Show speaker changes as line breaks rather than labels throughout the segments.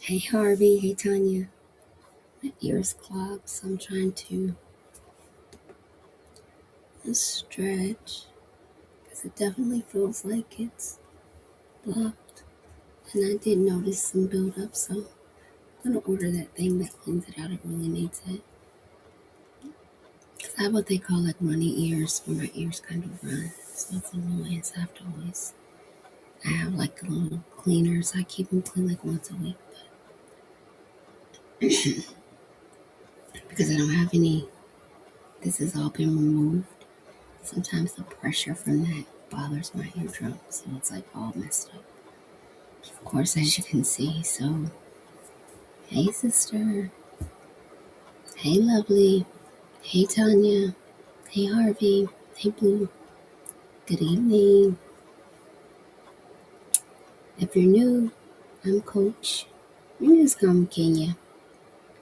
Hey Harvey, hey Tanya. My ears clogged, so I'm trying to stretch because it definitely feels like it's blocked. And I did notice some buildup, so I'm gonna order that thing that cleans it out. It really needs it. Cause I have what they call like runny ears, where my ears kind of run, so it's annoying. So I have to always. I have like little cleaners. I keep them clean like once a week, because I don't have any. This has all been removed. Sometimes the pressure from that bothers my eardrum, so it's like all messed up. Of course, as you can see. So, hey, sister. Hey, lovely. Hey, Tanya. Hey, Harvey. Hey, Blue. Good evening. If you're new, I'm Coach. You can just call me Kenya.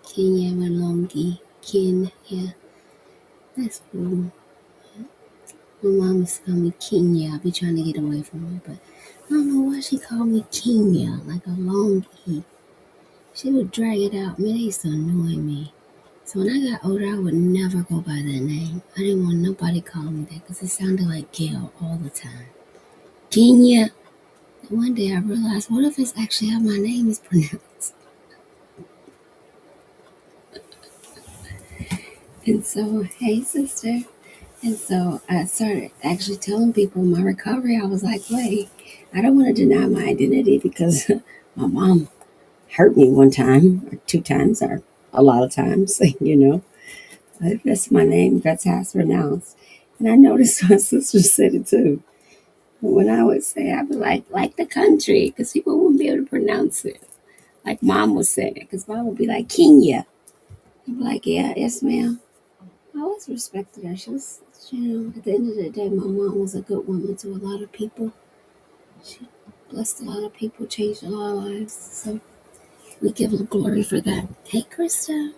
Kenya Malongi. Kenya. That's cool. My mom used to call me Kenya. I'll be trying to get away from her, but I don't know why she called me Kenya, like a long E. She would drag it out. Man, it used to annoy me. So when I got older, I would never go by that name. I didn't want nobody calling me that because it sounded like Gail all the time. Kenya. And one day I realized, what if it's actually how my name is pronounced? And so, hey, sister. And so I started actually telling people my recovery. I was like, wait, I don't want to deny my identity because my mom hurt me one time or two times or a lot of times, you know. That's my name. That's how it's pronounced. And I noticed my sister said it too. When I would say, I'd be like the country, because people wouldn't be able to pronounce it. Like mom was saying it, because mom would be like, Kenya. I'd be like, yeah, yes, ma'am. I always respected her. At the end of the day, my mom was a good woman to a lot of people. She blessed a lot of people, changed a lot of lives. So we give her glory for that. Hey, Krista,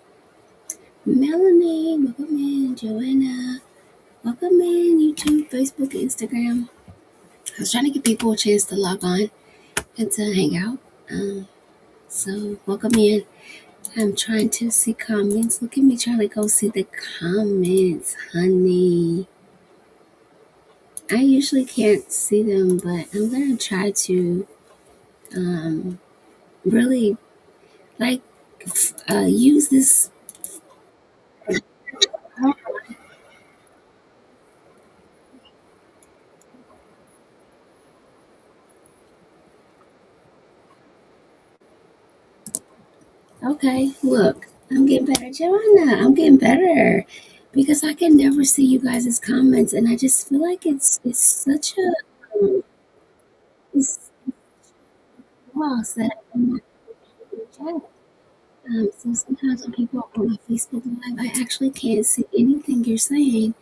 Melanie, welcome in, Joanna. Welcome in, YouTube, Facebook, Instagram. I was trying to give people a chance to log on and to hang out. So welcome in. I'm trying to see comments. Look at me trying to go see the comments, honey. I usually can't see them, but I'm gonna try to um, really like use this. Okay, look, I'm getting better, Joanna. I'm getting better because I can never see you guys' comments, and I just feel like it's such a it's loss that I'm not in the chat. So sometimes when people are on my Facebook Live, I actually can't see anything you're saying.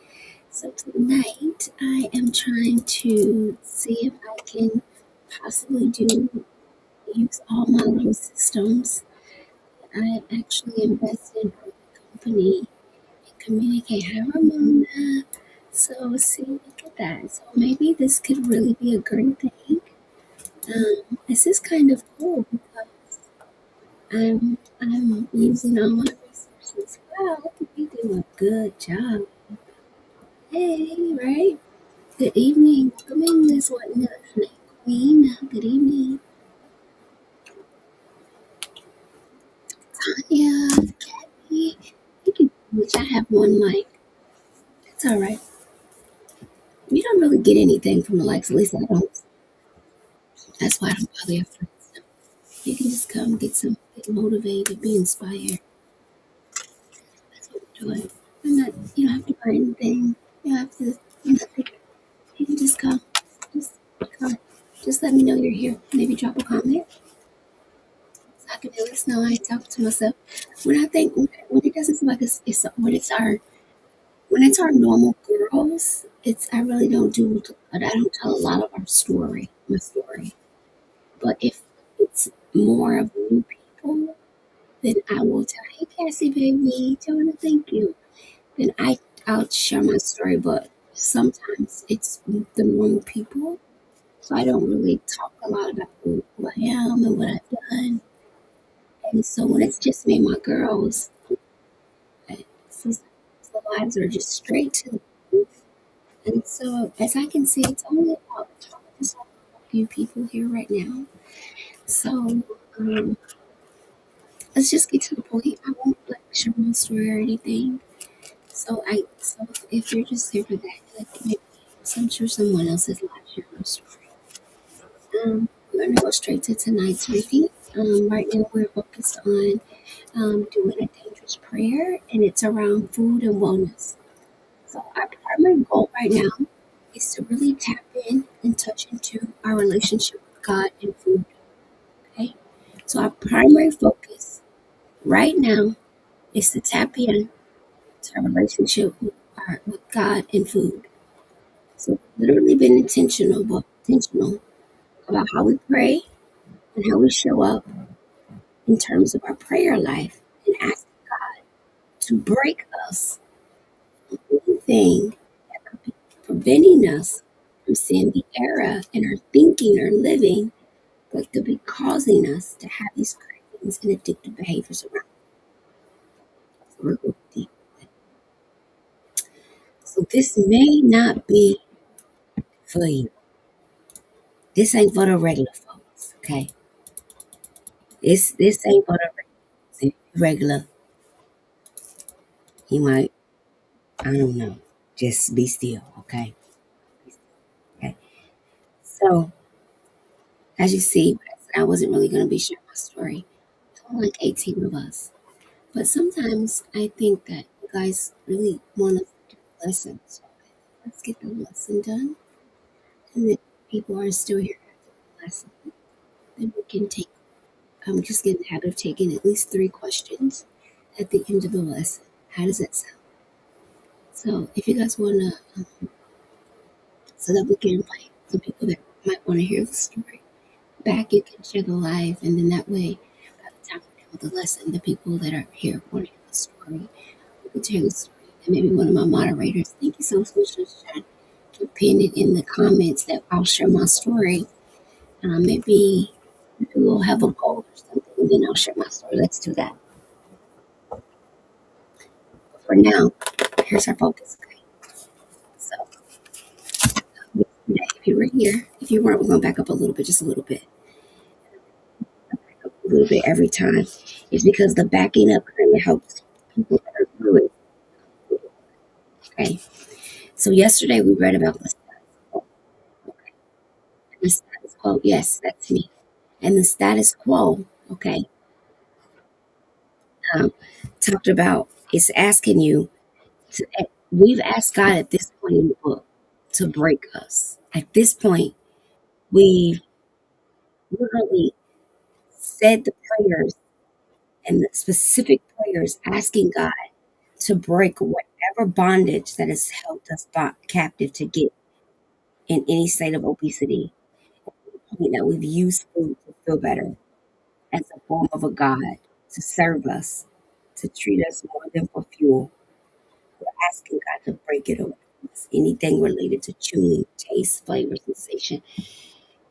So tonight, I am trying to see if I can possibly use all my little systems. I actually invested in a company and communicate. Hi, Ramona. So see, look at that. So maybe this could really be a great thing. This is kind of cool because I'm using all my resources. Wow, look at me do a good job. Hey, right? Good evening. Welcome in, Miss Whatnot, Queen. Good evening, Tanya, Kathy. You can, which I have one mic. It's all right. You don't really get anything from the likes. At least I don't. That's why I don't bother your friends. You can just come get motivated, be inspired. That's what we're doing. I'm not. You don't have to buy anything. You don't have to. Nothing. You can just come. Just come. Just let me know you're here. Maybe drop a comment. So I can at least know I ain't talking to myself. When I think when it doesn't seem like it's when it's our normal girls, it's I really don't do I don't tell a lot of my story. But if it's more of new people, then I will tell, hey Cassie baby, Jonah, thank you. Then I'll share my story, but sometimes it's the normal people. So I don't really talk a lot about who I am and what I've done. And so when it's just me and my girls, sometimes the lives are just straight to the point. And so, as I can see, it's only about just a few people here right now. So, um, let's just get to the point. I won't like share my story or anything. So if you're just here for that, like maybe so I'm sure someone else has not shared my story. We're gonna go straight to tonight's reading. Right now we're focused on doing a dangerous prayer, and it's around food and wellness. So our primary goal right now is to really tap in and touch into our relationship with God and food. Okay, so our primary focus right now is to tap in to our relationship with God and food. So we've literally been intentional about how we pray and how we show up in terms of our prayer life and ask to break us from anything that could be preventing us from seeing the error in our thinking or living that could be causing us to have these cravings and addictive behaviors around. So we're going deep. So this may not be for you. This ain't for the regular folks, okay? This ain't for the regulars. If you regular, you might, I don't know, just be still, okay? Okay. So as you see, I wasn't really going to be sharing my story. Only like 18 of us. But sometimes I think that you guys really want us to do the lesson. So let's get the lesson done. And then people are still here after the lesson. Then we can take, just get in the habit of taking at least 3 questions at the end of the lesson. How does that sound? So if you guys want to, so that we can invite some people that might want to hear the story back, you can share the live. And then that way, by the time we're done with the lesson, the people that are here want to hear the story, we can share the story. And maybe one of my moderators, thank you so much for sharing, can pin it in the comments that I'll share my story. Maybe we'll have a poll or something, and then I'll share my story. Let's do that. But for now, here's our focus. Okay. So, if you were here, if you weren't, we're going to back up a little bit, just a little bit. Back up a little bit every time. It's because the backing up kind of helps people that are through it. Okay. So, yesterday we read about the status quo. Okay. The status quo, yes, that's me. And the status quo, okay, um, talked about it's asking you to, we've asked God at this point in the book to break us. At this point, we've literally said the prayers and the specific prayers asking God to break whatever bondage that has held us captive to get in any state of obesity. You know, we've used food to feel better as a form of a God to serve us, to treat us more than for fuel. We're asking God to break it away from us. Anything related to chewing, taste, flavor, sensation,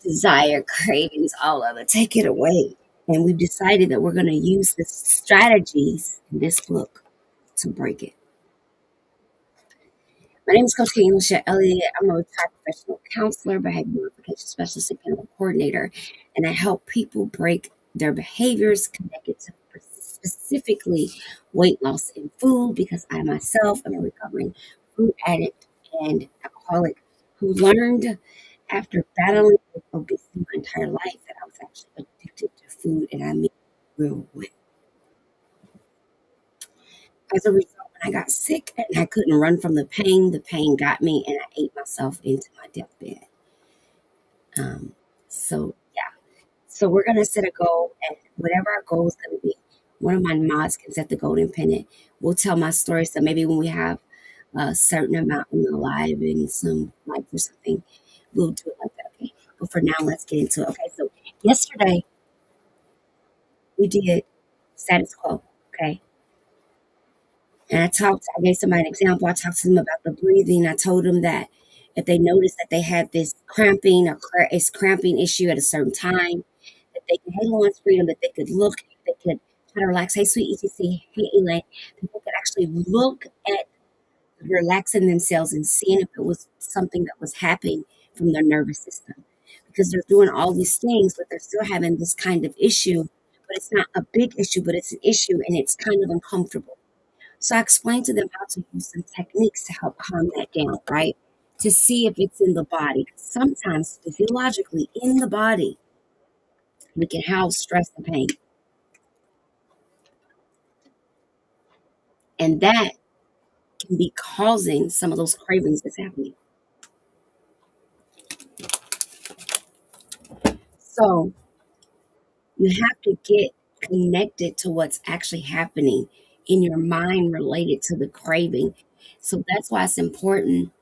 desire, cravings, all of it, take it away. And we've decided that we're going to use the strategies in this book to break it. My name is Coach Kay Alicia Elliott. I'm a retired professional counselor, behavior modification specialist, and clinical coordinator, and I help people break their behaviors connected to specifically weight loss and food because I myself am a recovering food addict and alcoholic who learned after battling with obesity my entire life that I was actually addicted to food, and I mean real well. As a result, when I got sick and I couldn't run from the pain got me and I ate myself into my deathbed. Um, so, yeah. So, we're going to set a goal, and whatever our goal is going to be, one of my mods can set the golden pennant. We'll tell my story. So, maybe when we have a certain amount in the live and some likes or something, we'll do it like that. Okay. But for now, let's get into it. Okay. So, yesterday we did status quo. Okay. And I gave somebody an example. I talked to them about the breathing. I told them that if they noticed that they had this cramping or cramping issue at a certain time, that they could hang on to freedom, that they could look, they could How to relax. Hey, sweet ETC. Hey, Elaine. People could actually look at relaxing themselves and seeing if it was something that was happening from their nervous system. Because they're doing all these things, but they're still having this kind of issue. But it's not a big issue, but it's an issue and it's kind of uncomfortable. So I explained to them how to use some techniques to help calm that down, right? To see if it's in the body. Sometimes physiologically in the body, we can house stress and pain. And that can be causing some of those cravings that's happening. So you have to get connected to what's actually happening in your mind related to the craving. So that's why it's important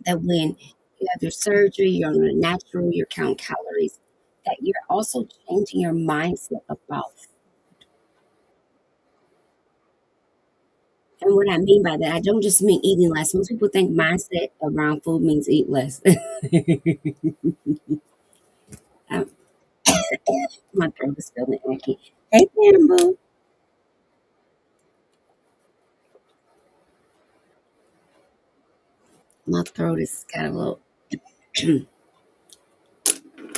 that when you have your surgery, you're on a natural, you're counting calories, that you're also changing your mindset about. And what I mean by that, I don't just mean eating less. Most people think mindset around food means eat less. Um, my throat is feeling achy. Hey, Bamboo. My throat is kind of a little.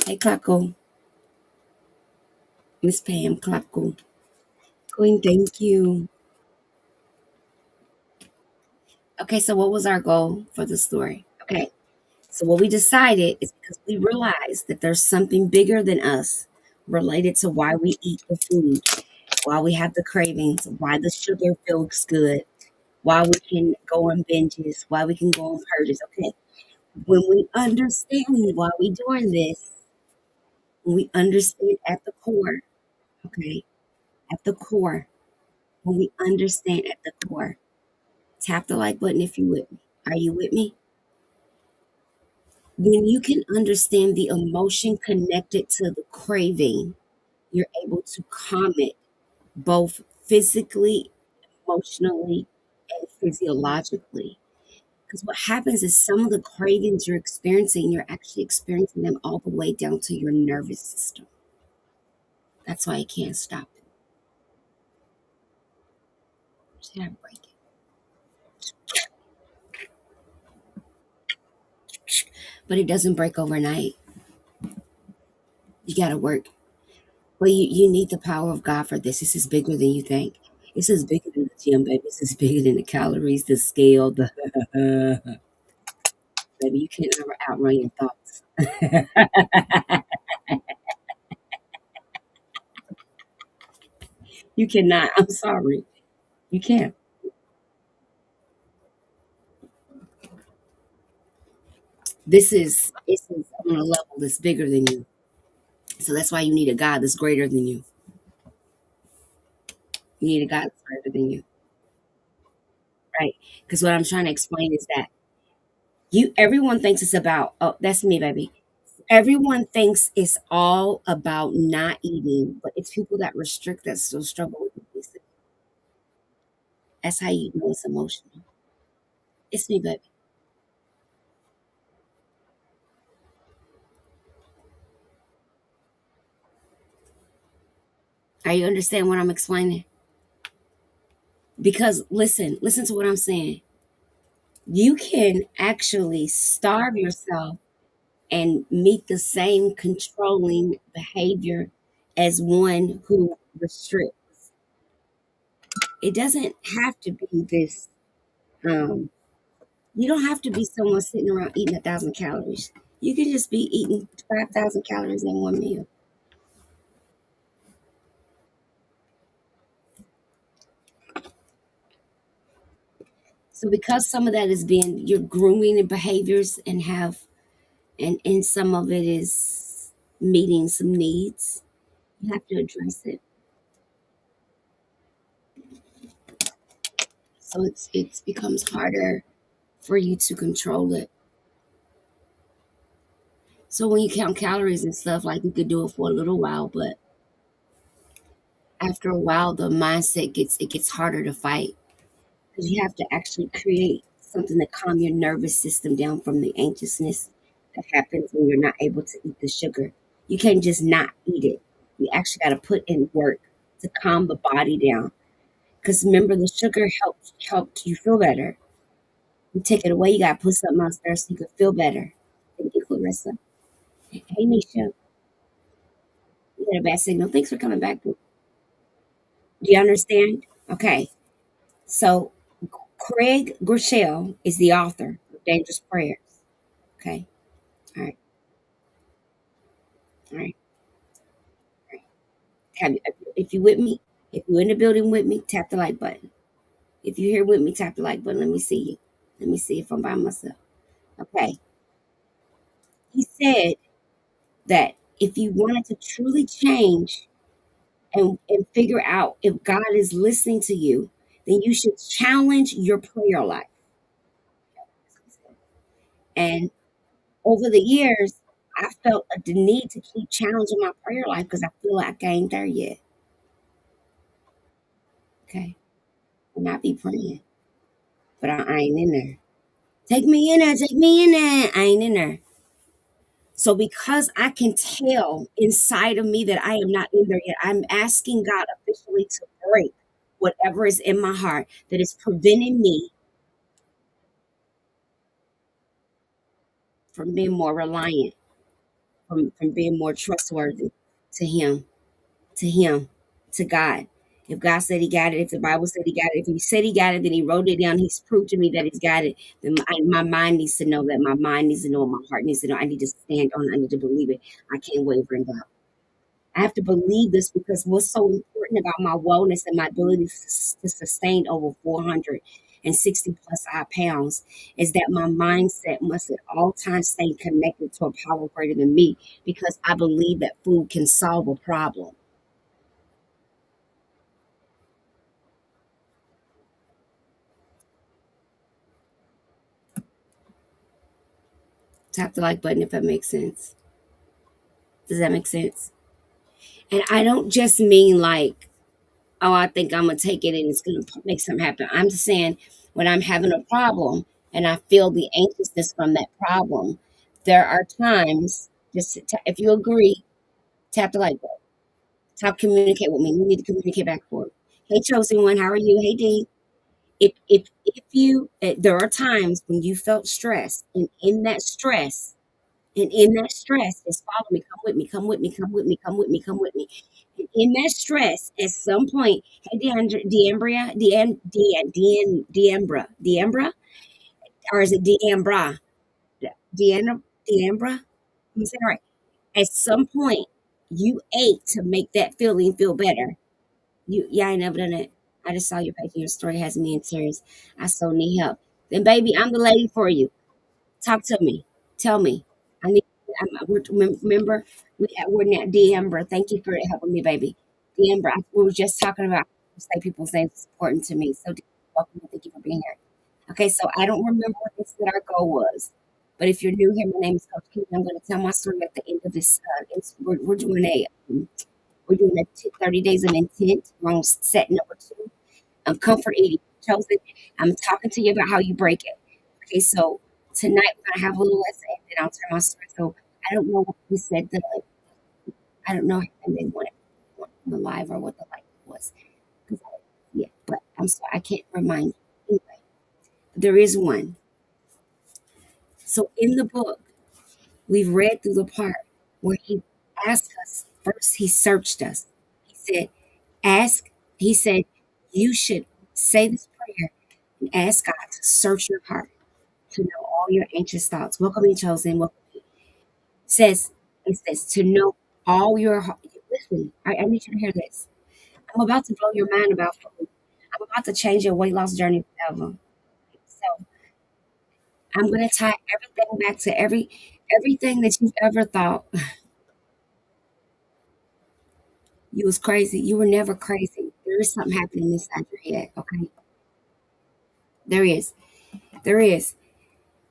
Hey, Clarko. Miss Pam, Clarko. Queen, thank you. Okay, so what was our goal for the story? Okay, so what we decided is because we realized that there's something bigger than us related to why we eat the food, why we have the cravings, why the sugar feels good, why we can go on binges, why we can go on purges. Okay, when we understand why we doing this, when we understand at the core, okay, at the core, when we understand at the core, tap the like button if you with me. Are you with me? When you can understand the emotion connected to the craving, you're able to calm it both physically, emotionally, and physiologically. Because what happens is some of the cravings you're experiencing, you're actually experiencing them all the way down to your nervous system. That's why you can't stop it. Should I break it? But it doesn't break overnight. You got to work. Well, you need the power of God for this. This is bigger than you think. This is bigger than the gym, baby. This is bigger than the calories, the scale, the baby. You can't ever outrun your thoughts. You cannot. I'm sorry. You can't. This is on a level that's bigger than you. So that's why you need a God that's greater than you. You need a God that's greater than you, right? Because what I'm trying to explain is that everyone thinks it's about, oh, that's me, baby. Everyone thinks it's all about not eating, but it's people that restrict that still struggle with obesity. That's how you know it's emotional. It's me, baby. Are you understand what I'm explaining? Because listen to what I'm saying. You can actually starve yourself and meet the same controlling behavior as one who restricts. It doesn't have to be this. You don't have to be someone sitting around eating 1,000 calories. You can just be eating 5,000 calories in one meal. So because some of that is being you're grooming the behaviors and have and some of it is meeting some needs, you have to address it. So it becomes harder for you to control it. So when you count calories and stuff, like you could do it for a little while, but after a while, the mindset gets harder to fight because you have to actually create something to calm your nervous system down from the anxiousness that happens when you're not able to eat the sugar. You can't just not eat it. You actually got to put in work. to calm the body down. Because remember, the sugar helped you feel better. You take it away, you gotta put something else there so you can feel better. Thank you, Clarissa. Hey, Nisha, you got a bad signal. Thanks for coming back. Do you understand? Okay. So Craig Groeschel is the author of Dangerous Prayers. Okay. All right. All right. All right. If you with me, if you're in the building with me, tap the like button. If you're here with me, tap the like button. Let me see you. Let me see if I'm by myself. Okay. He said that if you wanted to truly change and figure out if God is listening to you, then you should challenge your prayer life. And over the years, I felt the need to keep challenging my prayer life because I feel like I ain't there yet. Okay. And I be praying, but I ain't in there. Take me in there, take me in there. I ain't in there. So because I can tell inside of me that I am not in there yet, I'm asking God officially to break whatever is in my heart that is preventing me from being more reliant, from being more trustworthy to Him, to Him, to God. If God said He got it, if the Bible said He got it, if He said He got it, then He wrote it down. He's proved to me that He's got it. Then my mind needs to know that. My mind needs to know. My heart needs to know. I need to stand on it. I need to believe it. I can't waver in God. I have to believe this because what's so important about my wellness and my ability to sustain over 460 plus pounds is that my mindset must at all times stay connected to a power greater than me because I believe that food can solve a problem. Tap the like button if that makes sense. Does that make sense? And I don't just mean like, oh, I think I'm gonna take it and it's gonna make something happen. I'm just saying when I'm having a problem and I feel the anxiousness from that problem, there are times just if you agree, tap the like button. Tap communicate with me. You need to communicate back for it. Hey, chosen one, how are you? Hey, D. If you there are times when you felt stress, and in that stress, just follow me, come with me, come with me, come with me, come with me, come with me. And in that stress, at some point, hey, Deambra, or is it Deambra? Deambra? I'm saying right. At some point, you ate to make that feeling feel better. Yeah, I ain't never done it. I just saw your page. Your story has me in tears. I so need help. Then, baby, I'm the lady for you. Talk to me. Tell me. I need. Remember, we're not D'Ambra. Thank you for helping me, baby. D'Ambra. We were just talking about say people's names is important to me. So, welcome. Thank you for being here. Okay, so I don't remember what they said our goal was, but if you're new here, my name is Coach Keith. I'm going to tell my story at the end of this. We're doing we're doing 30 days of intent. We're on set number 2 of comfort eating. Chosen. I'm talking to you about how you break it. Okay, so tonight we're gonna have a little lesson, and then I'll tell my story. So I don't know what we said. I don't know how they want the live or what the light was. 'Cause yeah, but I'm sorry, I can't remind you. Anyway, there is one. So in the book, we've read through the part where he asked us first. He searched us. He said, "Ask." He said, "You should say this prayer and ask God to search your heart to know all your anxious thoughts." Welcome in, chosen. Welcome says it says to know all your listen. I need you to hear this. I'm about to blow your mind about food. I'm about to change your weight loss journey forever. So I'm gonna tie everything back to everything that you've ever thought you was crazy. You were never crazy. There is something happening inside your head. Okay, there is. There is.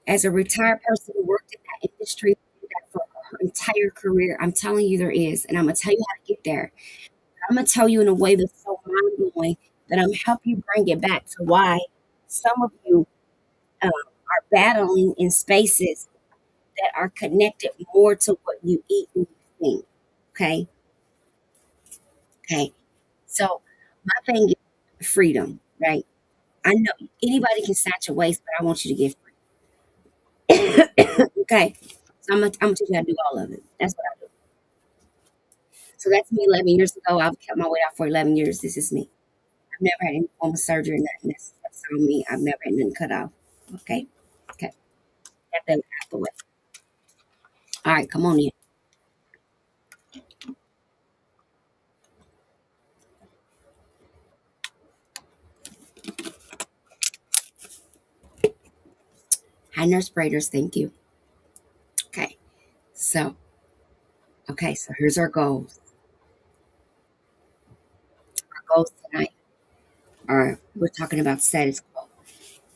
As a retired person who worked in that industry for her entire career, I'm telling you there is, and I'm gonna tell you how to get there. I'm gonna tell you in a way that's so mind blowing that I'm help you bring it back to why some of you are battling in spaces that are connected more to what you eat and you think. Okay, okay. So my thing is freedom, right? I know anybody can snatch your waist, but I want you to get free. Okay. So I'm gonna teach you how to do all of it. That's what I do. So that's me 11 years ago. I've kept my weight off for 11 years. This is me. I've never had any form of surgery or nothing. That's on me. I've never had nothing cut off. Okay. Okay. Get that out the way. All right. Come on in. Hi, nurse Braiders. Thank you. Okay. So, okay. So here's our goals. Our goals tonight are we're talking about status quo.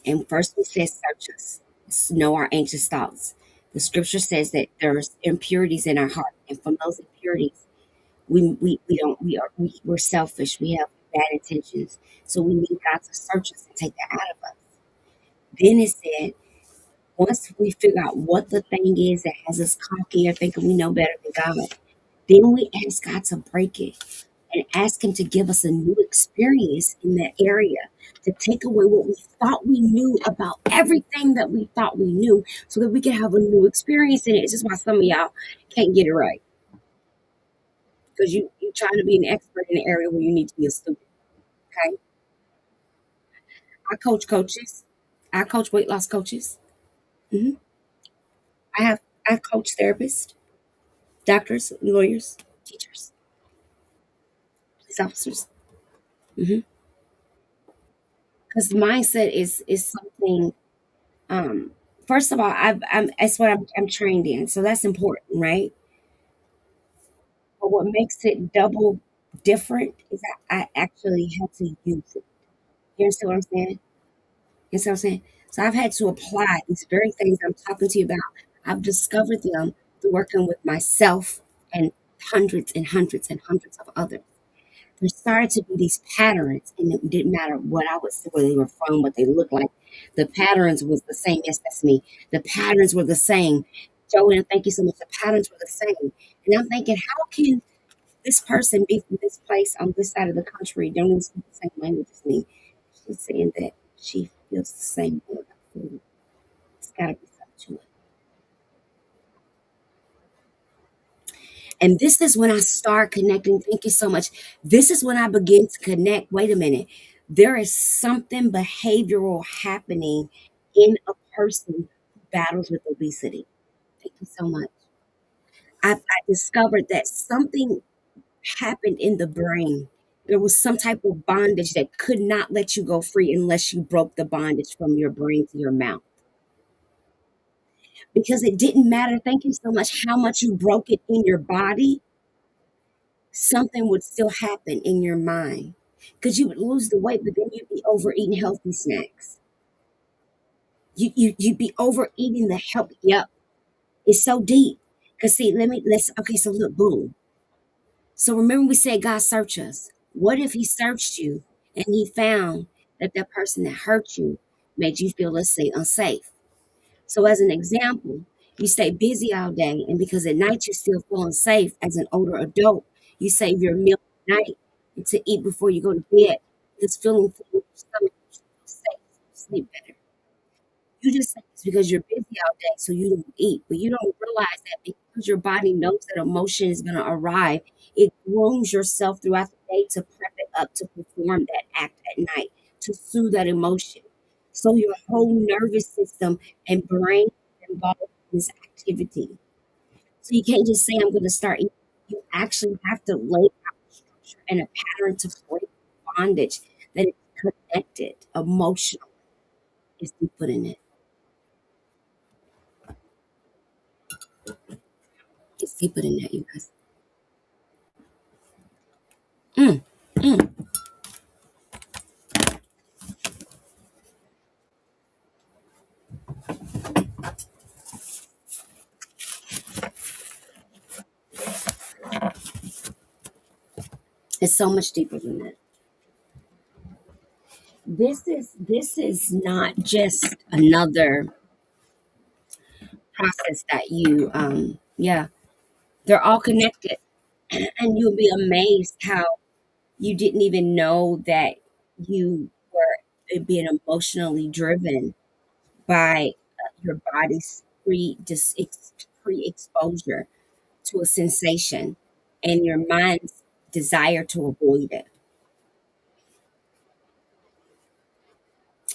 And first we said search us, know our anxious thoughts. The scripture says that there's impurities in our heart, and from those impurities, we don't we're selfish. We have bad intentions, so we need God to search us and take that out of us. Then it said, once we figure out what the thing is that has us cocky or thinking we know better than God, then we ask God to break it and ask Him to give us a new experience in that area, to take away what we thought we knew about everything that we thought we knew so that we can have a new experience in it. It's just why some of y'all can't get it right because you're trying to be an expert in an area where you need to be a student. Okay. I coach coaches, I coach weight loss coaches. hmm I have, I coach therapists, doctors, lawyers, teachers, police officers. Because mindset is something. Um, First of all, I'm that's what I'm trained in, so that's important, right? But what makes it double different is that I actually have to use it. You understand what I'm saying? You understand what I'm saying? So I've had to apply these very things I'm talking to you about. I've discovered them through working with myself and hundreds and hundreds and hundreds of others. There started to be these patterns, and it didn't matter what I was, where they were from, what they looked like. The patterns was the same. Yes, that's me. The patterns were the same. Joanne, thank you so much. The patterns were the same. And I'm thinking, how can this person be from this place on this side of the country, don't even speak the same language as me? She's saying that she feels the same way about food. It's got to be something to it. And this is when I start connecting. Thank you so much. This is when I begin to connect. Wait a minute. There is something behavioral happening in a person who battles with obesity. Thank you so much. I discovered that something happened in the brain. There was some type of bondage that could not let you go free unless you broke the bondage from your brain to your mouth. Because it didn't matter, thank you so much, how much you broke it in your body, something would still happen in your mind because you would lose the weight, but then you'd be overeating healthy snacks. You'd be overeating the healthy. Yep, it's so deep. Cause see, let's okay. So look, boom. So remember, we said God search us. What if He searched you and He found that that person that hurt you made you feel, let's say, unsafe? So, as an example, you stay busy all day, and because at night you still feel unsafe as an older adult, you save your meal at night and to eat before you go to bed. This feeling full in your stomach, you feel safe, you sleep better. You just say it's because you're busy all day, so you don't eat. But you don't realize that because your body knows that emotion is going to arrive, it grooms yourself throughout the day to prep it up to perform that act at night, to soothe that emotion. So your whole nervous system and brain is involved in this activity. So you can't just say, I'm going to start eating. You actually have to lay out a structure and a pattern to break bondage that is connected emotionally. Is to put in it. It's deeper than that, you guys. Mm, mm. It's so much deeper than that. This is not just another process that you yeah, they're all connected. And you'll be amazed how you didn't even know that you were being emotionally driven by your body's pre-exposure to a sensation and your mind's desire to avoid it.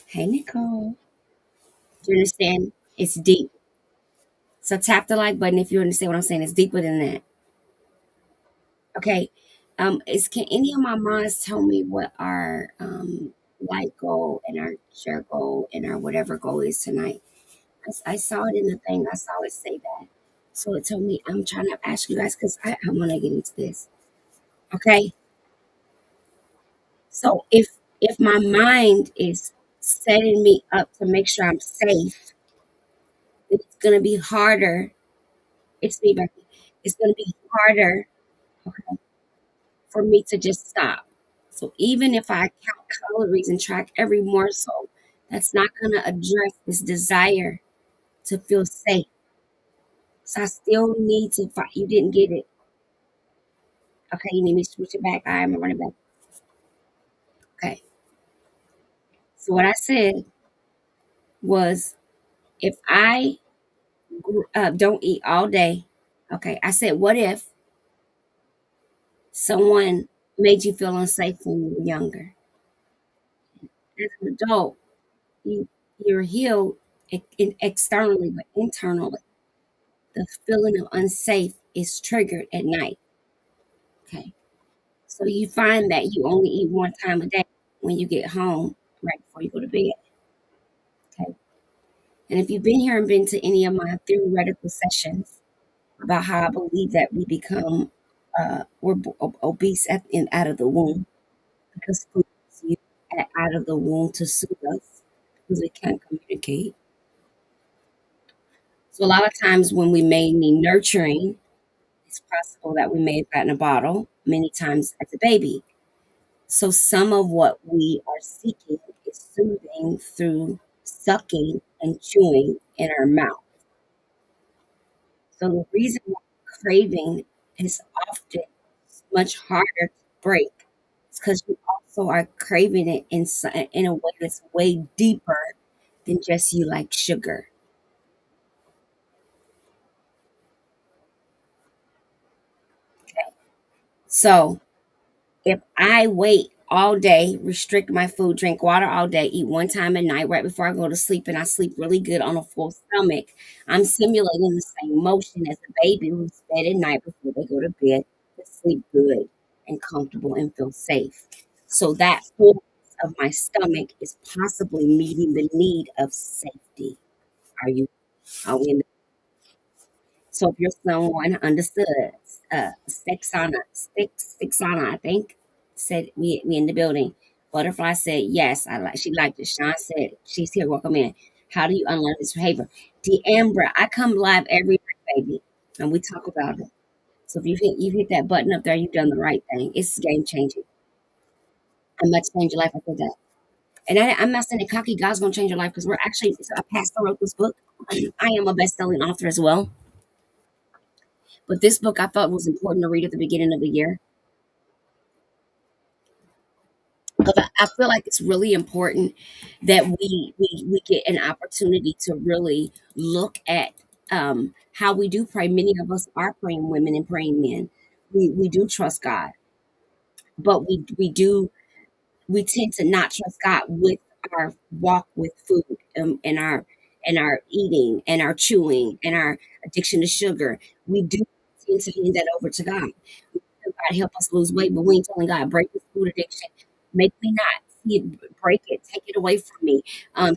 Hey, Nicole. Do you understand? It's deep. So tap the like button if you understand what I'm saying. It's deeper than that. Okay. Is can any of my moms tell me what our light goal and our share goal and our whatever goal is tonight? I saw it in the thing. I saw it say that. So it told me I'm trying to ask you guys because I want to get into this. Okay. So if my mind is setting me up to make sure I'm safe, it's gonna be harder. It's me, Becky. It's gonna be harder, okay, for me to just stop. So even if I count calories and track every morsel, that's not gonna address this desire to feel safe. So I still need to fight. You didn't get it. Okay, you need me to switch it back. I'm gonna run it back. Okay. So what I said was if I don't eat all day, okay, I said, what if someone made you feel unsafe when you were younger? As an adult, you, you're healed externally, but internally, the feeling of unsafe is triggered at night. Okay. So you find that you only eat one time a day when you get home right before you go to bed. Okay. And if you've been here and been to any of my theoretical sessions about how I believe that we become obese out of the womb because food is used out of the womb to soothe us because we can't communicate. So a lot of times when we may need nurturing, it's possible that we may have gotten a bottle many times as a baby. So some of what we are seeking is soothing through sucking and chewing in our mouth. So the reason why craving is often much harder to break is because you also are craving it in a way that's way deeper than just you like sugar. So if I wait all day, restrict my food, drink water all day, eat one time at night right before I go to sleep, and I sleep really good on a full stomach, I'm simulating the same motion as a baby who's fed at night before they go to bed to sleep good and comfortable and feel safe. So that fullness of my stomach is possibly meeting the need of safety. Are you? Are we in so if you're someone understood, Stixana, I think, said we in the building. Butterfly said yes. I like she liked it. Sean said she's here. Welcome in. How do you unlearn this behavior? D'Ambra, I come live every week, baby, and we talk about it. So if you hit that button up there, you've done the right thing. It's game changing. I'm about to change your life. I said that. And I'm not saying that cocky God's gonna change your life because we're actually a pastor wrote this book. I am a best-selling author as well. But this book I felt was important to read at the beginning of the year because I feel like it's really important that we get an opportunity to really look at how we do pray. Many of us are praying women and praying men. We do trust God, but we tend to not trust God with our walk with food and our eating and our chewing and our addiction to sugar. We do tend to hand that over to God. God help us lose weight, but we ain't telling God break this food addiction. Make me not see it, break it, take it away from me.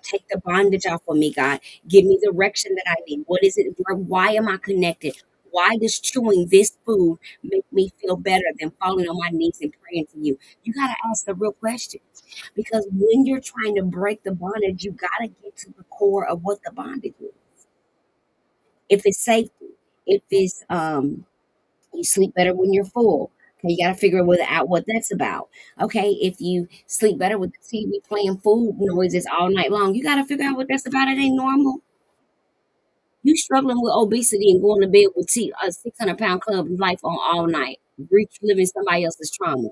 Take the bondage off of me, God. Give me the direction that I need. What is it? Why am I connected? Why does chewing this food make me feel better than falling on my knees and praying to you? You got to ask the real questions because when you're trying to break the bondage, you got to get to the core of what the bondage is. If it's safety, if it's you sleep better when you're full. Okay, you got to figure out what that's about. Okay, if you sleep better with the TV playing food noises all night long, you got to figure out what that's about. It ain't normal. You struggling with obesity and going to bed with a 600-pound club life on all night, reliving somebody else's trauma.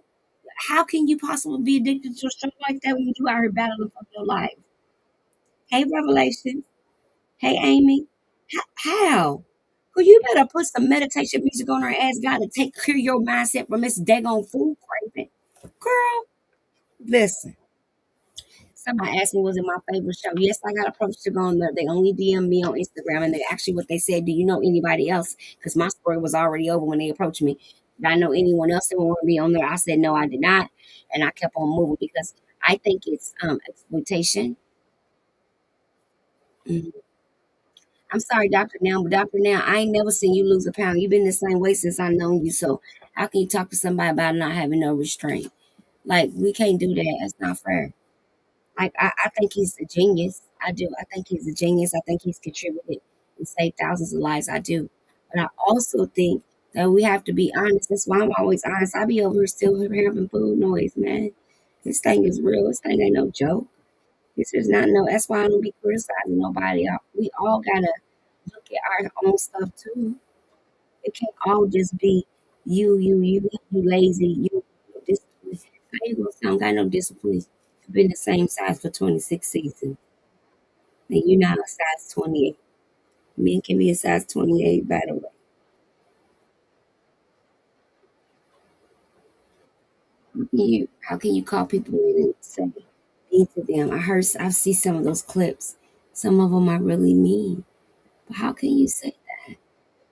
How can you possibly be addicted to a show like that when you are here battling for your life? Hey, Revelation. Hey, Amy. How? Well, you better put some meditation music on her and ask God to take clear your mindset from this daggone food craving. Girl, listen. Somebody asked me, was it my favorite show? Yes, I got approached to go on there. They only DM me on Instagram, and they actually what they said, do you know anybody else? Because my story was already over when they approached me. Did I know anyone else that would want to be on there? I said no, I did not, and I kept on moving because I think it's exploitation. Mhm. I'm sorry, Doctor Now, but Doctor Now, I ain't never seen you lose a pound. You've been the same way since I known you. So how can you talk to somebody about not having no restraint? Like we can't do that. That's not fair. Like I think he's a genius. I do. I think he's a genius. I think he's contributed and saved thousands of lives. I do. But I also think that we have to be honest. That's why I'm always honest. I be over here still having food noise, man. This thing is real. This thing ain't no joke. This is not no. That's why I don't be criticizing nobody. We all gotta look at our own stuff too. It can't all just be you lazy, you disciplined. How you gonna sound got no discipline? You've been the same size for 26 seasons, and you're not a size 28. Men can be a size 28, by the way. How can you call people in and say mean to them? I see some of those clips. Some of them are really mean. But how can you say that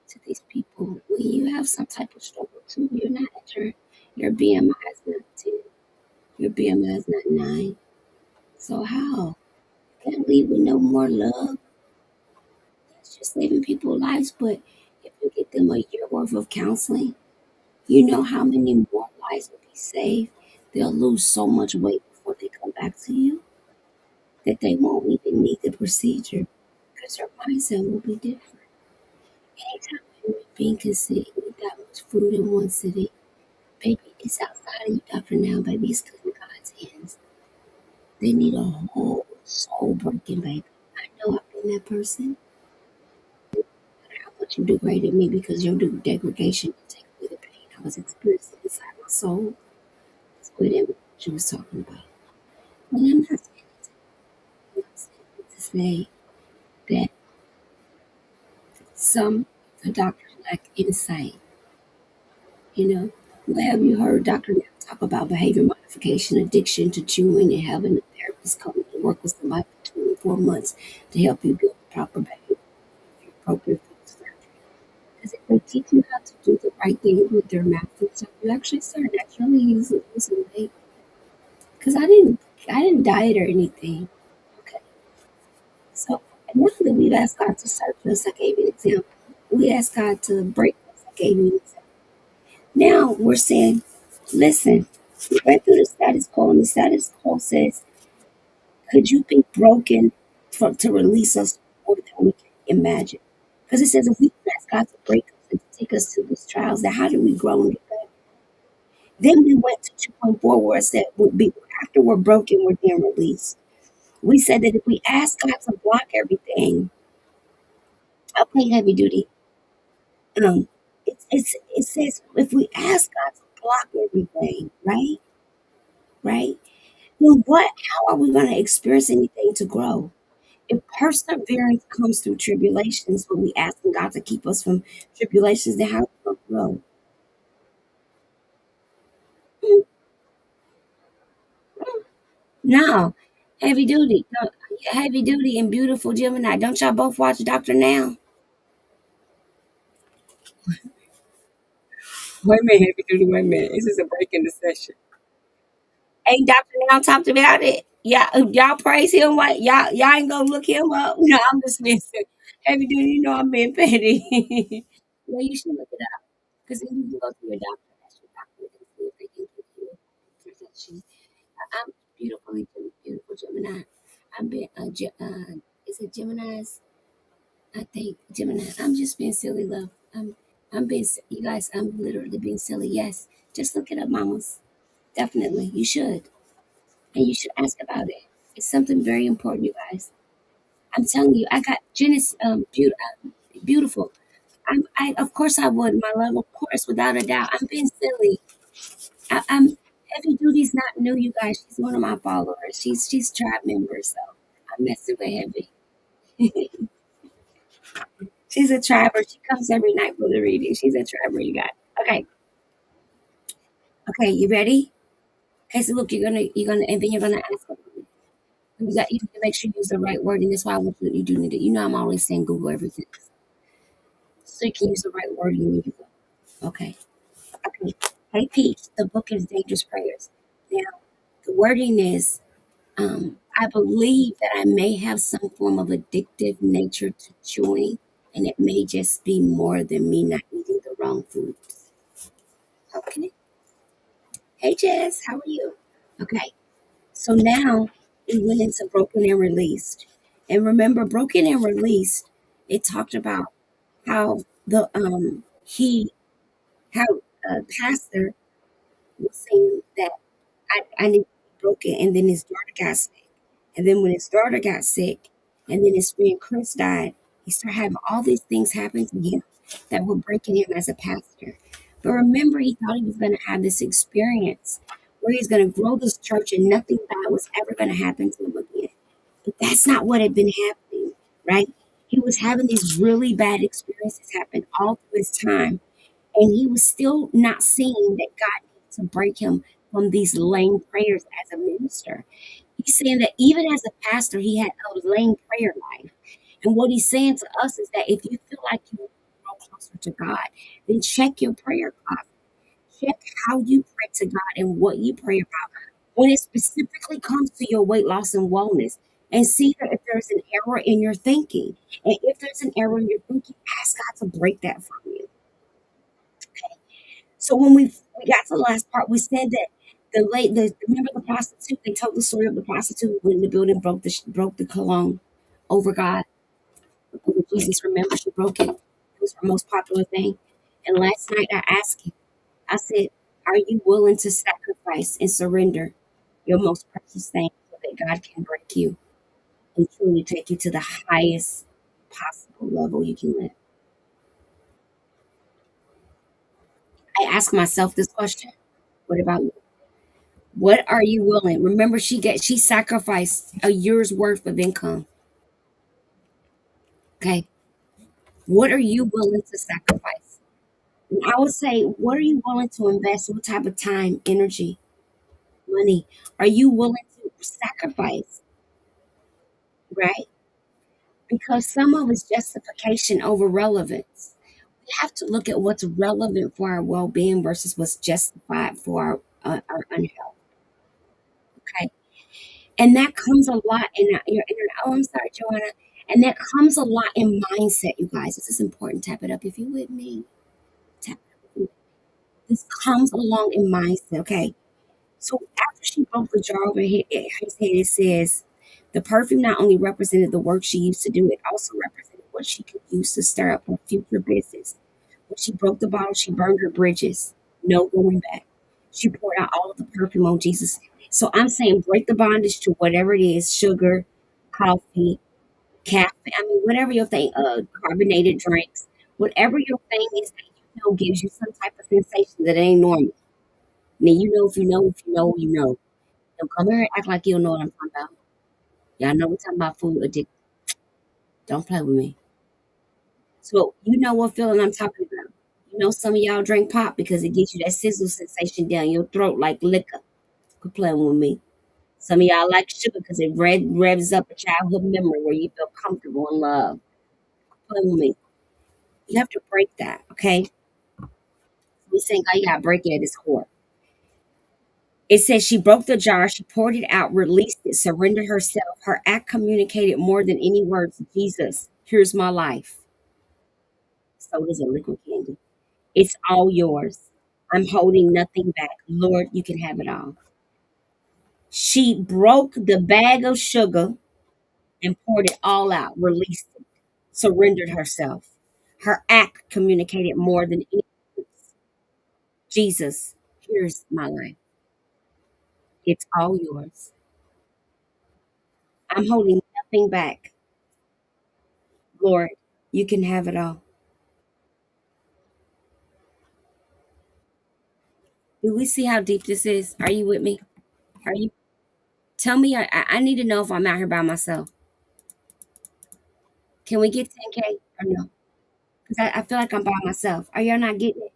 to these people when you have some type of struggle too? You're not at your BMI is not 10. Your BMI is not 9. So how? Can't leave with no more love. It's just saving people's lives. But if you get them a year worth of counseling, you know how many more lives will be saved. They'll lose so much weight before they come back to you that they won't even need the procedure because their mindset will be different. Anytime a human being can sit and eat that much food in one sitting, baby, it's outside of you, Dr. Now, baby. It's still in God's hands. They need a whole soul breaking, baby. I know I've been that person. How much you degraded me because your degradation didn't take away the pain I was experiencing inside my soul. That's what she was talking about. And I'm not saying I'm not saying it to say that some the doctors lack insight. You know, well, have you heard Dr. Now talk about behavior modification, addiction to chewing, and having a therapist come and work with somebody for 24 months to help you build proper behavior, appropriate food therapy? Because if they teach you how to do the right thing with their mouth and stuff, you actually start naturally losing weight. Because I didn't diet or anything. Okay, so now that we've asked God to search us, I gave you an example. We asked God to break us. I gave you an example. Now we're saying, listen, we went through the status quo, and the status quo says, could you be broken to release us more than we can imagine? Because it says if we ask God to break us and to take us to these trials, then how do we grow and get better? Then we went to 2.4 where it said after we're broken, we're being released. We said that if we ask God to block everything, okay, heavy duty. It says if we ask God to block everything, right, right, then what? How are we going to experience anything to grow? If perseverance comes through tribulations, but we asking God to keep us from tribulations, then how are we going to grow? Mm, mm. No, heavy duty, and beautiful Gemini. Don't y'all both watch Doctor Now? Wait a minute, heavy duty. Wait a minute. This is a break in the session. Ain't Doctor Now talked about it? Yeah, y'all praise him. What y'all ain't gonna look him up? No, I'm just messing. Heavy duty, you know I'm being petty. Well, you should look it up because then you can go to your doctor. That's your doctor and see if they can give you a protection. I'm beautiful Gemini. I'm being is it Gemini's? I think Gemini. I'm just being silly, love. I'm being you guys. I'm literally being silly. Yes, just look it up, mamas. Definitely, you should, and you should ask about it. It's something very important, you guys. I'm telling you, I got Jenny's beautiful. Of course I would, my love. Of course, without a doubt. I'm being silly. I'm. Heavy Duty's not new, you guys. She's one of my followers. She's tribe member, so I'm messing with Heavy. She's a triber. She comes every night for the reading. She's a triber, you guys. Okay, okay, you ready? Okay, so look, and then you're gonna ask. You have to make sure you use the right wording. That's why I want you do need it. You know, I'm always saying Google everything, so you can use the right wording when you go. Okay, okay. Hey, Peach, the book is Dangerous Prayers. Now, the wording is, I believe that I may have some form of addictive nature to chewing, and it may just be more than me not eating the wrong foods. Okay. Hey, Jess, how are you? Okay. So now we went into broken and released. And remember, broken and released, it talked about how the he how pastor was saying that I need to be broken, and then his daughter got sick. And then when his daughter got sick, and then his friend Chris died, he started having all these things happen to him that were breaking him as a pastor. But remember, he thought he was going to have this experience where he's going to grow this church and nothing bad was ever going to happen to him again. But that's not what had been happening, right? He was having these really bad experiences happen all through his time, and he was still not seeing that God needed to break him from these lame prayers as a minister. He's saying that even as a pastor, he had a lame prayer life. And what he's saying to us is that if you feel like you want to grow closer to God, then check your prayer closet. Check how you pray to God and what you pray about when it specifically comes to your weight loss and wellness. And see that if there's an error in your thinking. And if there's an error in your thinking, ask God to break that from you. So when we got to the last part, we said that the remember the prostitute. They told the story of the prostitute when the building broke the cologne over God, over Jesus. Remember, she broke it. It was her most popular thing. And last night I asked him. I said, "Are you willing to sacrifice and surrender your most precious thing so that God can break you and truly take you to the highest possible level you can live?" I ask myself this question. What about you? What are you willing? Remember, she sacrificed a year's worth of income. Okay. What are you willing to sacrifice? And I would say, what are you willing to invest? What type of time, energy, money are you willing to sacrifice? Right? Because some of it's justification over relevance. We have to look at what's relevant for our well-being versus what's justified for our unhealth. Okay. And that comes a lot oh, I'm sorry, Joanna. And that comes a lot in mindset, you guys. This is important. Tap it up if you with me. Tap it up. This comes along in mindset. Okay. So after she broke the jar over his head, it says the perfume not only represented the work she used to do, it also represented what she could use to stir up her future business. When she broke the bottle, she burned her bridges. No going back. She poured out all of the perfume on Jesus. So I'm saying break the bondage to whatever it is, sugar, coffee, caffeine, I mean, whatever your thing, carbonated drinks, whatever your thing is that you know gives you some type of sensation that ain't normal. Now, you know, if you know, if you know, you know. Don't come here and act like you don't know what I'm talking about. Y'all know we're talking about food addiction. Don't play with me. So, you know what feeling I'm talking about. You know, some of y'all drink pop because it gives you that sizzle sensation down your throat like liquor. Quit playing with me. Some of y'all like sugar because it revs up a childhood memory where you feel comfortable and loved. Quit playing with me. You have to break that, okay? We saying God, you gotta break it at its core. It says she broke the jar, she poured it out, released it, surrendered herself. Her act communicated more than any words. Jesus, here's my life. So does a liquid candy. It's all yours. I'm holding nothing back. Lord, you can have it all. She broke the bag of sugar and poured it all out, released it, surrendered herself. Her act communicated more than any words. Jesus, here's my life. It's all yours. I'm holding nothing back. Lord, you can have it all. Do we see how deep this is? Are you with me? Are you? Tell me. I need to know if I'm out here by myself. Can we get 10K or no? Because I feel like I'm by myself. Are y'all not getting it?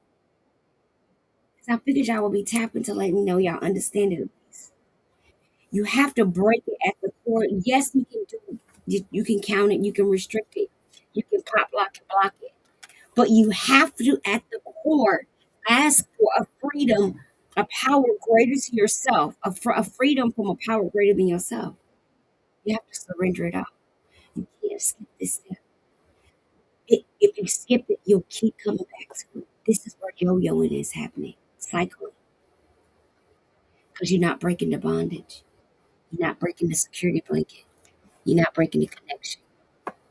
Because I figured y'all will be tapping to let me know y'all understand it. You have to break it at the core. Yes, you can do it. You can count it. You can restrict it. You can pop, lock, and block it. But you have to, at the core, ask for a freedom, a power greater to yourself, a freedom from a power greater than yourself. You have to surrender it all. You can't skip this step. If you skip it, you'll keep coming back to it. This is where yo-yoing is happening, cycling, because you're not breaking the bondage. You're not breaking the security blanket. You're not breaking the connection.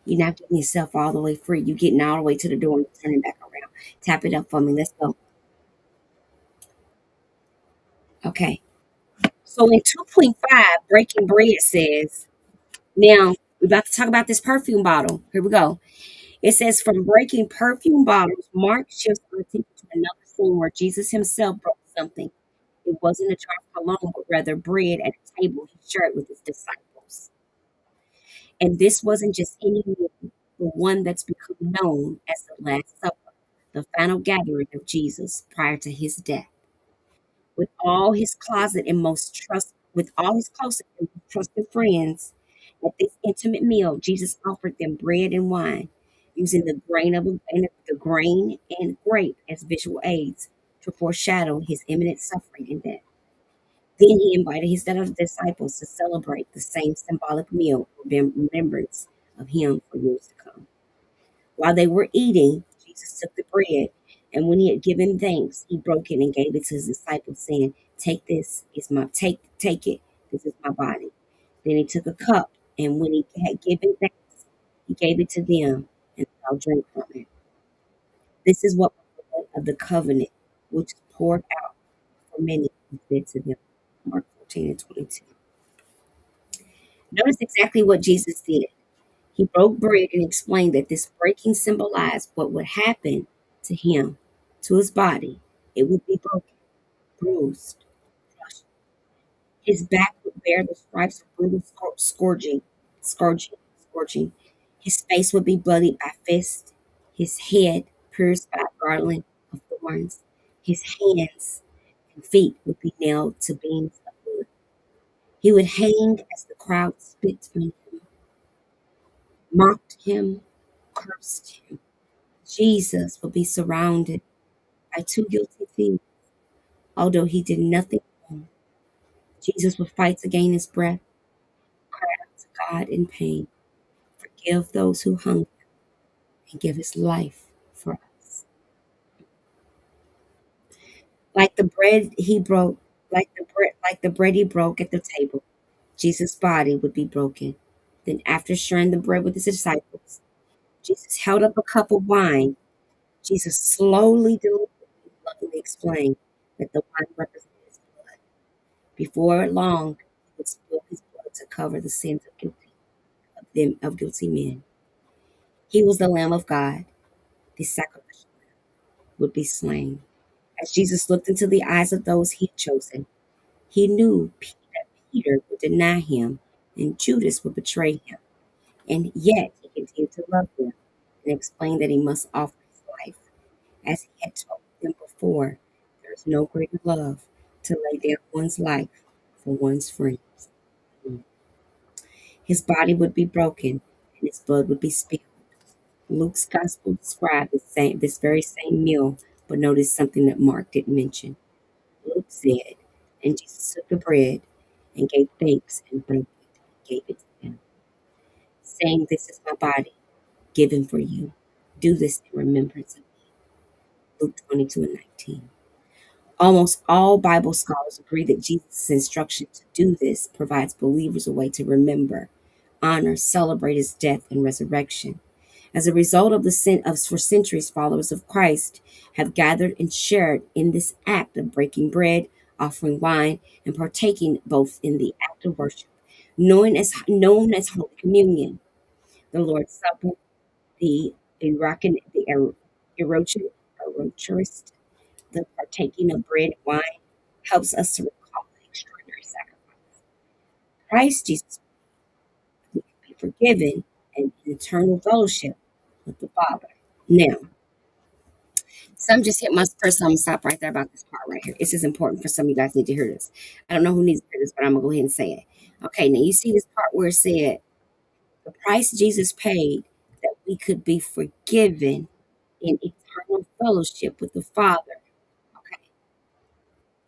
You're not getting yourself all the way free. You're getting all the way to the door and turning back around. Tap it up for me. Let's go. Okay. So in 2.5, Breaking Bread says, now we're about to talk about this perfume bottle. Here we go. It says, from breaking perfume bottles, Mark shifts our attention to another scene where Jesus himself broke something. It wasn't a jar of cologne, but rather bread at a table he shared with his disciples. And this wasn't just any meal, but one that's become known as the Last Supper, the final gathering of Jesus prior to his death. With all his closest and most trusted friends, at this intimate meal, Jesus offered them bread and wine, using the grain and grape as visual aids to foreshadow his imminent suffering and death. Then he invited his other disciples to celebrate the same symbolic meal in remembrance of him for years to come. While they were eating, Jesus took the bread, and when he had given thanks, he broke it and gave it to his disciples, saying, "Take this, take it. This is my body." Then he took a cup, and when he had given thanks, he gave it to them, and they all drank from it. This is what the blood of the covenant, which is poured out for many, he said to them. Mark 14 and 22. Notice exactly what Jesus did. He broke bread and explained that this breaking symbolized what would happen to him, to his body. It would be broken, bruised, crushed. His back would bear the stripes of brutal scourging. His face would be bloodied by fists, his head pierced by a garland of thorns. His hands and feet would be nailed to beams of wood. He would hang as the crowd spit on him, mocked him, cursed him. Jesus would be surrounded by two guilty thieves, although he did nothing wrong. Jesus would fight to gain his breath, cry out to God in pain, forgive those who hunger, and give his life for us. Like the bread he broke, like the bread he broke at the table, Jesus' body would be broken. Then, after sharing the bread with his disciples, Jesus held up a cup of wine. Jesus slowly, deliberately, lovingly explained that the wine represented his blood. Before long, he would spill his blood to cover the sins of guilty men. He was the Lamb of God, the sacrificial would be slain. As Jesus looked into the eyes of those he had chosen, he knew that Peter would deny him and Judas would betray him. And yet he continued to love them and explained that he must offer his life. As he had told them before, there is no greater love to lay down one's life for one's friends. His body would be broken and his blood would be spilled. Luke's gospel described this very same meal, but notice something that Mark didn't mention. Luke said, and Jesus took the bread and gave thanks and broke it and gave it to them, saying, "This is my body given for you. Do this in remembrance of me." Luke 22 and 19. Almost all Bible scholars agree that Jesus' instruction to do this provides believers a way to remember, honor, celebrate his death and resurrection. As a result of for centuries, followers of Christ have gathered and shared in this act of breaking bread, offering wine, and partaking both in the act of worship, known as Holy Communion, the Lord's Supper, the Eucharist, the partaking of bread and wine. helps us to recall the extraordinary sacrifice. Christ Jesus we can be forgiven and in eternal fellowship with the Father. Now, some just hit my person. I'm gonna stop right there about this part right here. This is important for some of you guys need to hear this. I don't know who needs to hear this, but I'm gonna go ahead and say it. Okay, now you see this part where it said the price Jesus paid that we could be forgiven in eternal fellowship with the Father. Okay,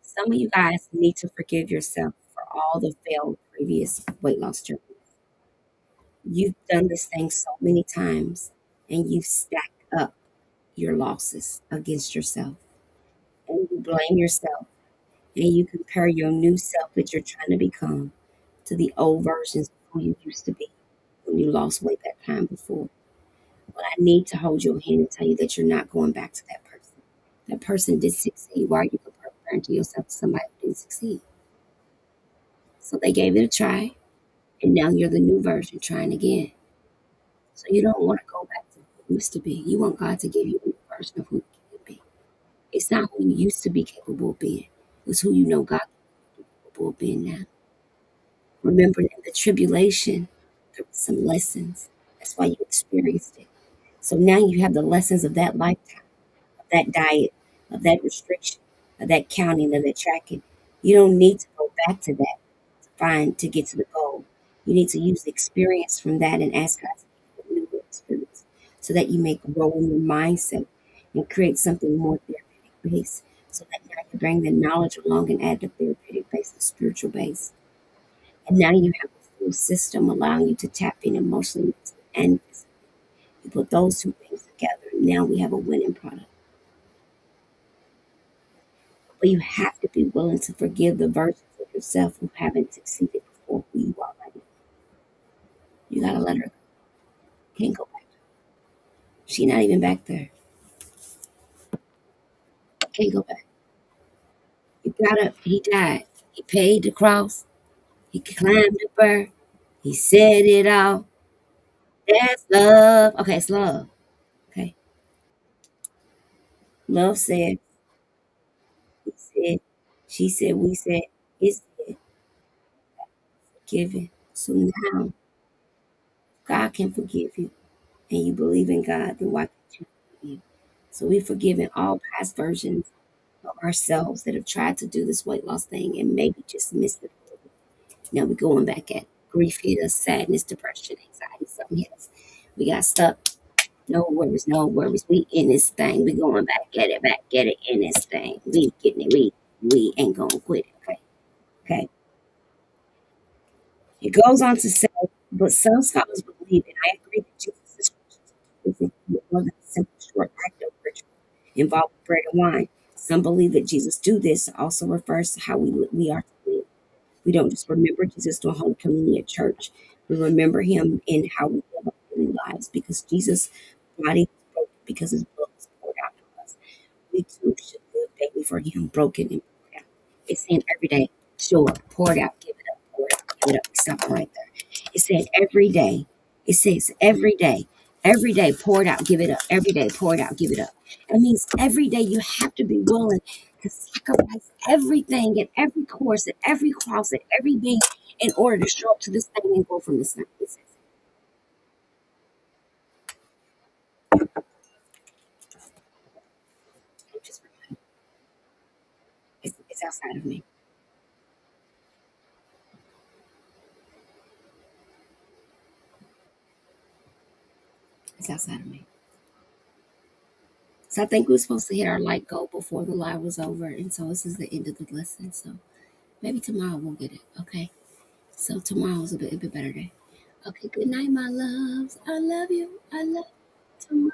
some of you guys need to forgive yourself for all the failed previous weight loss journeys. You've done this thing so many times and you've stacked up your losses against yourself and you blame yourself and you compare your new self that you're trying to become to the old versions of who you used to be when you lost weight that time before. But I need to hold your hand and tell you that you're not going back to that person. That person did succeed. Why are you comparing to yourself to somebody who didn't succeed? So they gave it a try, and now you're the new version trying again. So you don't want to go back to who you used to be. You want God to give you a new version of who you can be. It's not who you used to be capable of being. It's who you know God is capable of being now. Remember in the tribulation, there were some lessons. That's why you experienced it. So now you have the lessons of that lifetime, of that diet, of that restriction, of that counting, of that tracking. You don't need to go back to that to get to the goal. You need to use the experience from that and ask God to give you a new experience so that you may grow in your mindset and create something more therapeutic based. So that now you bring the knowledge along and add the therapeutic base, the spiritual base. And now you have a full system allowing you to tap in emotionally and physically. You put those two things together, and now we have a winning product. But you have to be willing to forgive the versions of yourself who haven't succeeded before who you are right now. You gotta let her go. Can't go back. She not even back there. Can't go back. You gotta. He died. He paid the cross. He climbed the bird. He said it all. That's love. Okay, it's love. Okay. Love said, he said, she said, we said, it said, forgiven. So now God can forgive you and you believe in God, then why can't you forgive you? So we've forgiven all past versions of ourselves that have tried to do this weight loss thing and maybe just missed it. Now we're going back at grief hit us, sadness, depression, anxiety, something hit us. We got stuck. No worries, no worries. We in this thing. We going back at it in this thing. We getting it. We ain't gonna quit it. Okay. Okay. It goes on to say, but some scholars believe, and I agree that Jesus' is more than a simple short act of ritual involving bread and wine. Some believe that Jesus do this also refers to how we are to live. We don't just remember Jesus doing Holy Communion at church. We remember him in how we live our daily lives because Jesus' body was broken because his blood was poured out for us. We too should live daily for him, broken and poured out. It's saying every day, show up, pour it out, give it up, pour it out, give it up. Stop right there. It said every day. It says every day, pour it out, give it up. Every day, pour it out, give it up. It means every day you have to be willing to sacrifice everything and every course and every cross and everything in order to show up to this thing and go from this thing. It's outside of me. It's outside of me. So I think we were supposed to hit our light goal before the live was over. And so this is the end of the lesson. So maybe tomorrow we'll get it. Okay. So tomorrow's a bit better day. Okay. Good night, my loves. I love you. I love you.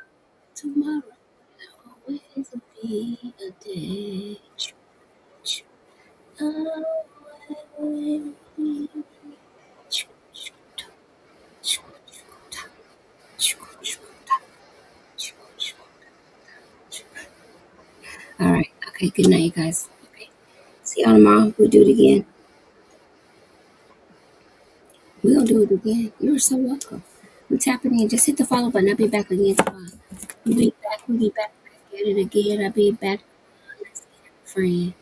Tomorrow will always be a day. All right. Okay. Good night, you guys. Okay. See y'all tomorrow. We'll do it again. We're going to do it again. You're so welcome. We're tapping in. Just hit the follow button. I'll be back again tomorrow. We'll be back. We'll be back. Get it again. I'll be back. Friend.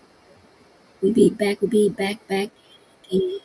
We be back. We be back. Back. Again.